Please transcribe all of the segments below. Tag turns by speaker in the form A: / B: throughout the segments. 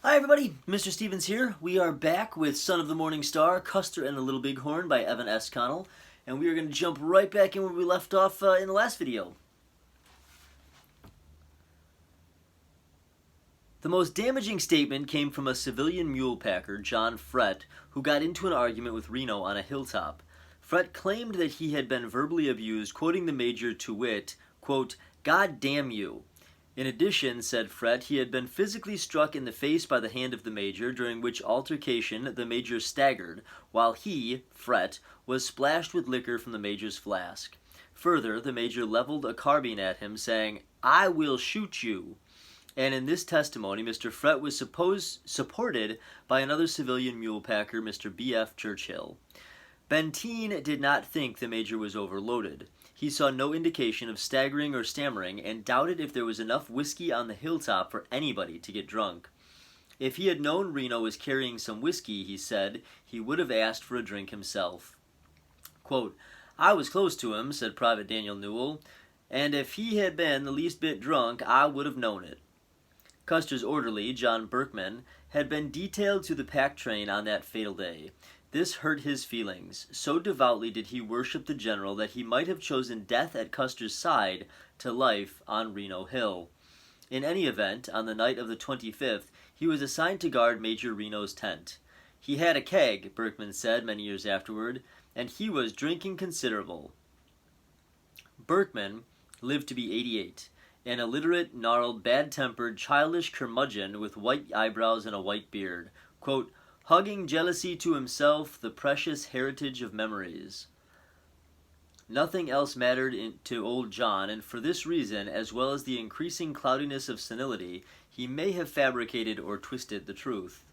A: Hi everybody, Mr. Stevens here. We are back with Son of the Morning Star, Custer and the Little Bighorn by Evan S. Connell, and we are going to jump right back in where we left off in the last video. The most damaging statement came from a civilian mule packer, John Frette, who got into an argument with Reno on a hilltop. Frette claimed that he had been verbally abused, quoting the major to wit, quote, "God damn you." In addition, said Frette, he had been physically struck in the face by the hand of the major, during which altercation the major staggered, while he, Frette, was splashed with liquor from the major's flask. Further, the major leveled a carbine at him, saying, "I will shoot you." And in this testimony, Mr. Frette was supported by another civilian mule packer, Mr. B.F. Churchill. Benteen did not think the major was overloaded. He saw no indication of staggering or stammering, and doubted if there was enough whiskey on the hilltop for anybody to get drunk. If he had known Reno was carrying some whiskey, he said, he would have asked for a drink himself. Quote, "I was close to him," said Private Daniel Newell, "and if he had been the least bit drunk, I would have known it." Custer's orderly, John Berkman, had been detailed to the pack train on that fatal day. This hurt his feelings. So devoutly did he worship the general that he might have chosen death at Custer's side to life on Reno Hill. In any event, on the night of the 25th, he was assigned to guard Major Reno's tent. He had a keg, Berkman said many years afterward, and he was drinking considerable. Berkman lived to be 88, an illiterate, gnarled, bad-tempered, childish curmudgeon with white eyebrows and a white beard. Quote, "Hugging jealousy to himself the precious heritage of memories." Nothing else mattered to old John, and for this reason, as well as the increasing cloudiness of senility, he may have fabricated or twisted the truth.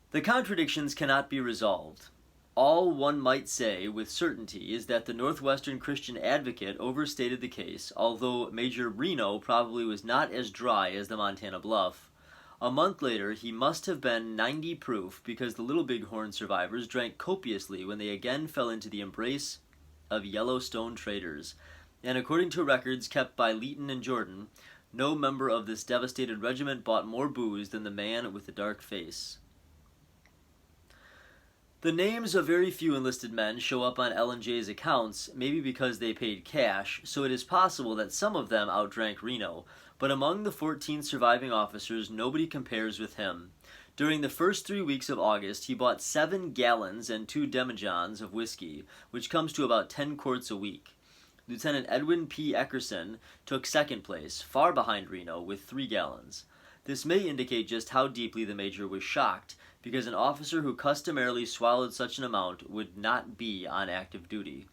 A: The contradictions cannot be resolved. All one might say with certainty is that the Northwestern Christian Advocate overstated the case, although Major Reno probably was not as dry as the Montana Bluff. A month later, he must have been 90 proof because the Little Bighorn survivors drank copiously when they again fell into the embrace of Yellowstone traders. And according to records kept by Layton and Jordan, no member of this devastated regiment bought more booze than the man with the dark face. The names of very few enlisted men show up on L&J's accounts, maybe because they paid cash, so it is possible that some of them outdrank Reno, but among the 14 surviving officers, nobody compares with him. During the first 3 weeks of August, he bought 7 gallons and 2 demijohns of whiskey, which comes to about 10 quarts a week. Lieutenant Edwin P. Ackerson took second place, far behind Reno, with 3 gallons. This may indicate just how deeply the major was shocked, because an officer who customarily swallowed such an amount would not be on active duty.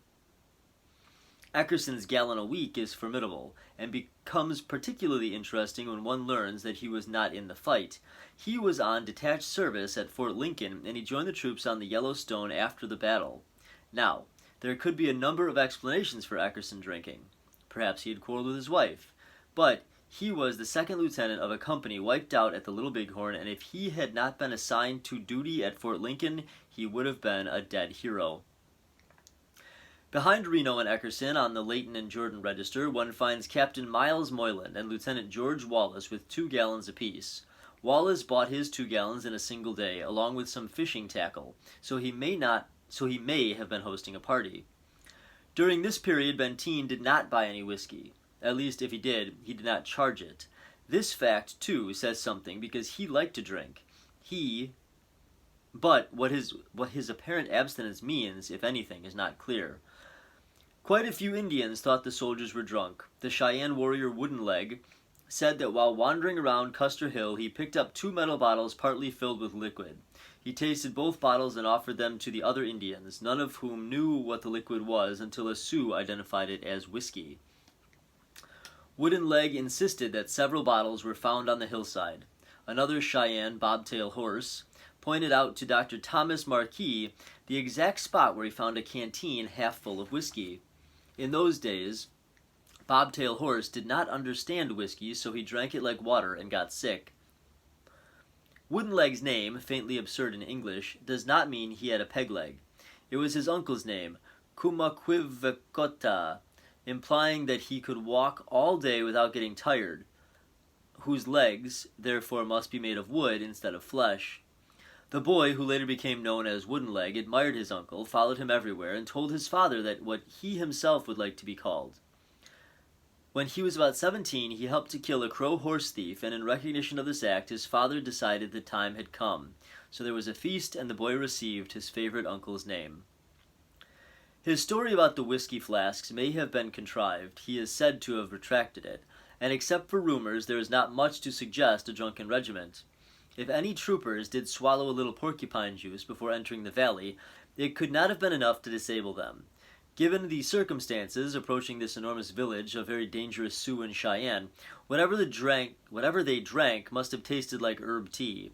A: Ackerson's gallon a week is formidable, and becomes particularly interesting when one learns that he was not in the fight. He was on detached service at Fort Lincoln, and he joined the troops on the Yellowstone after the battle. Now, there could be a number of explanations for Ackerson drinking. Perhaps he had quarreled with his wife, but he was the second lieutenant of a company wiped out at the Little Bighorn, and if he had not been assigned to duty at Fort Lincoln, he would have been a dead hero. Behind Reno and Ackerson on the Layton and Jordan register, one finds Captain Miles Moylan and Lieutenant George Wallace with 2 gallons apiece. Wallace bought his 2 gallons in a single day, along with some fishing tackle, so he may have been hosting a party. During this period, Benteen did not buy any whiskey. At least, if he did not charge it. This fact, too, says something because he liked to drink. But what his apparent abstinence means, if anything, is not clear. Quite a few Indians thought the soldiers were drunk. The Cheyenne warrior Wooden Leg said that while wandering around Custer Hill, he picked up 2 metal bottles partly filled with liquid. He tasted both bottles and offered them to the other Indians, none of whom knew what the liquid was until a Sioux identified it as whiskey. Wooden Leg insisted that several bottles were found on the hillside. Another Cheyenne bobtail horse pointed out to Dr. Thomas Marquis the exact spot where he found a canteen half full of whiskey. In those days, Bobtail Horse did not understand whiskey, so he drank it like water and got sick. Wooden Leg's name, faintly absurd in English, does not mean he had a peg leg. It was his uncle's name, Kumakwivekota, implying that he could walk all day without getting tired. whose legs, therefore, must be made of wood instead of flesh. The boy, who later became known as Wooden Leg, admired his uncle, followed him everywhere, and told his father that what he himself would like to be called. When he was about 17, he helped to kill a Crow horse thief, and in recognition of this act, his father decided the time had come. So there was a feast, and the boy received his favorite uncle's name. His story about the whiskey flasks may have been contrived. He is said to have retracted it, and except for rumors, there is not much to suggest a drunken regiment. If any troopers did swallow a little porcupine juice before entering the valley, it could not have been enough to disable them. Given the circumstances approaching this enormous village of very dangerous Sioux and Cheyenne, whatever they drank must have tasted like herb tea.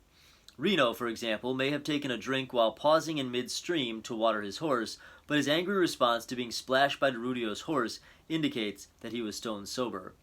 A: Reno, for example, may have taken a drink while pausing in midstream to water his horse, but his angry response to being splashed by Derudio's horse indicates that he was stone sober.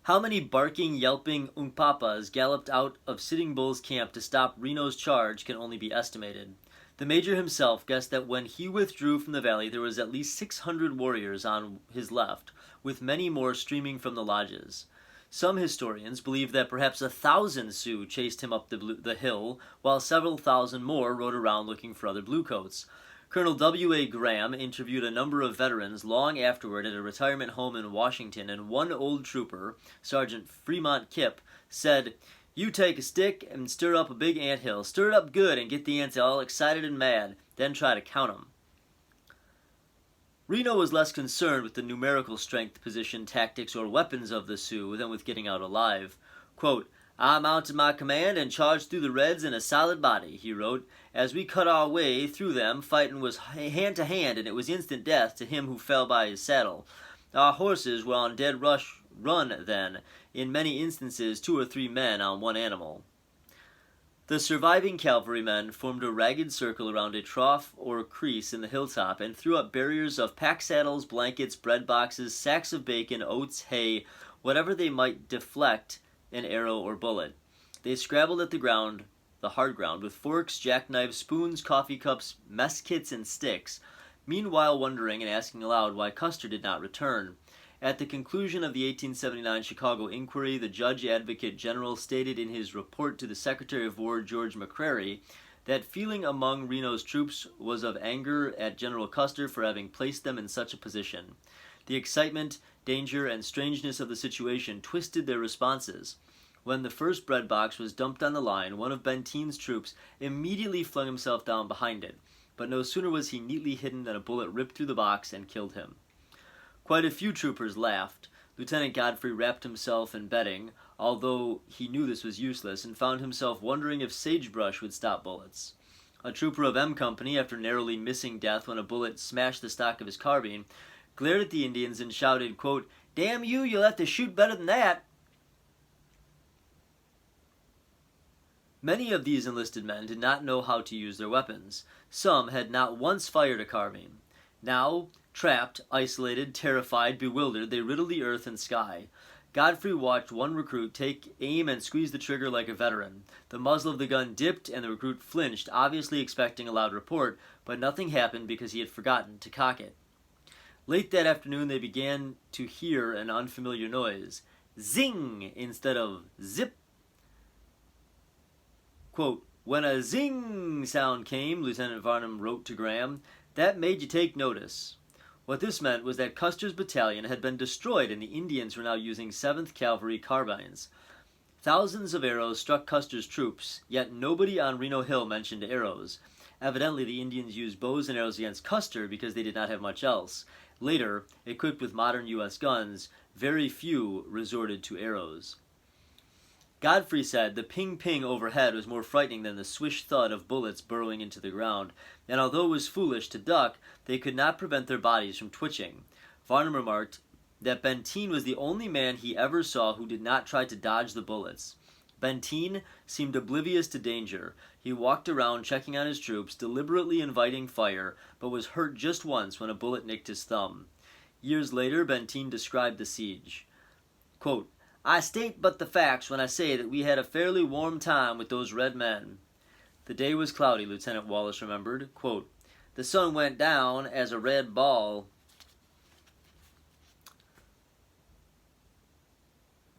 A: How many barking, yelping Oom Papas galloped out of Sitting Bull's camp to stop Reno's charge can only be estimated. The major himself guessed that when he withdrew from the valley there was at least 600 warriors on his left, with many more streaming from the lodges. Some historians believe that perhaps 1,000 Sioux chased him up the hill, while several thousand more rode around looking for other bluecoats. Colonel W.A. Graham interviewed a number of veterans long afterward at a retirement home in Washington, and one old trooper, Sergeant Fremont Kipp, said, "You take a stick and stir up a big anthill. Stir it up good and get the ants all excited and mad. Then try to count 'em." Reno was less concerned with the numerical strength, position, tactics, or weapons of the Sioux than with getting out alive. Quote, "I mounted my command and charged through the Reds in a solid body," he wrote. "As we cut our way through them, fighting was hand to hand, and it was instant death to him who fell by his saddle. Our horses were on dead run then, in many instances 2 or 3 men on one animal." The surviving cavalrymen formed a ragged circle around a trough or crease in the hilltop and threw up barriers of pack saddles, blankets, bread boxes, sacks of bacon, oats, hay, whatever they might deflect an arrow or bullet. They scrabbled at the hard ground, with forks, jackknives, spoons, coffee cups, mess kits, and sticks, meanwhile wondering and asking aloud why Custer did not return. At the conclusion of the 1879 Chicago inquiry, the Judge Advocate General stated in his report to the Secretary of War, George McCrary, that feeling among Reno's troops was of anger at General Custer for having placed them in such a position. The excitement, danger, and strangeness of the situation twisted their responses. When the first bread box was dumped on the line, one of Benteen's troops immediately flung himself down behind it, but no sooner was he neatly hidden than a bullet ripped through the box and killed him. Quite a few troopers laughed. Lieutenant Godfrey wrapped himself in bedding, although he knew this was useless, and found himself wondering if sagebrush would stop bullets. A trooper of M Company, after narrowly missing death when a bullet smashed the stock of his carbine, glared at the Indians and shouted, quote, "Damn you, you'll have to shoot better than that." Many of these enlisted men did not know how to use their weapons. Some had not once fired a carbine. Now, trapped, isolated, terrified, bewildered, they riddled the earth and sky. Godfrey watched one recruit take aim and squeeze the trigger like a veteran. The muzzle of the gun dipped, and the recruit flinched, obviously expecting a loud report, but nothing happened because he had forgotten to cock it. Late that afternoon, they began to hear an unfamiliar noise. Zing! Instead of zip. Quote, "When a zing sound came," Lieutenant Varnum wrote to Graham, "that made you take notice." What this meant was that Custer's battalion had been destroyed and the Indians were now using 7th Cavalry carbines. Thousands of arrows struck Custer's troops, yet nobody on Reno Hill mentioned arrows. Evidently, the Indians used bows and arrows against Custer because they did not have much else. Later, equipped with modern U.S. guns, very few resorted to arrows. Godfrey said the ping-ping overhead was more frightening than the swish-thud of bullets burrowing into the ground, and although it was foolish to duck, they could not prevent their bodies from twitching. Varnum remarked that Benteen was the only man he ever saw who did not try to dodge the bullets. Benteen seemed oblivious to danger. He walked around checking on his troops, deliberately inviting fire, but was hurt just once when a bullet nicked his thumb. Years later, Benteen described the siege. Quote, "I state but the facts when I say that we had a fairly warm time with those red men." The day was cloudy, Lieutenant Wallace remembered. Quote, "The sun went down as a red ball."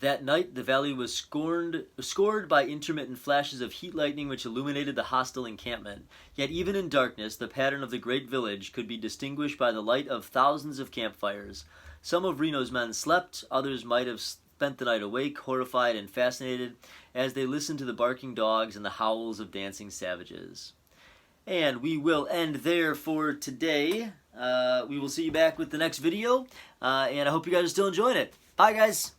A: That night, the valley was scored by intermittent flashes of heat lightning which illuminated the hostile encampment. Yet even in darkness, the pattern of the great village could be distinguished by the light of thousands of campfires. Some of Reno's men slept, others might have spent the night awake, horrified and fascinated, as they listened to the barking dogs and the howls of dancing savages. And we will end there for today. We will see you back with the next video, and I hope you guys are still enjoying it. Bye, guys!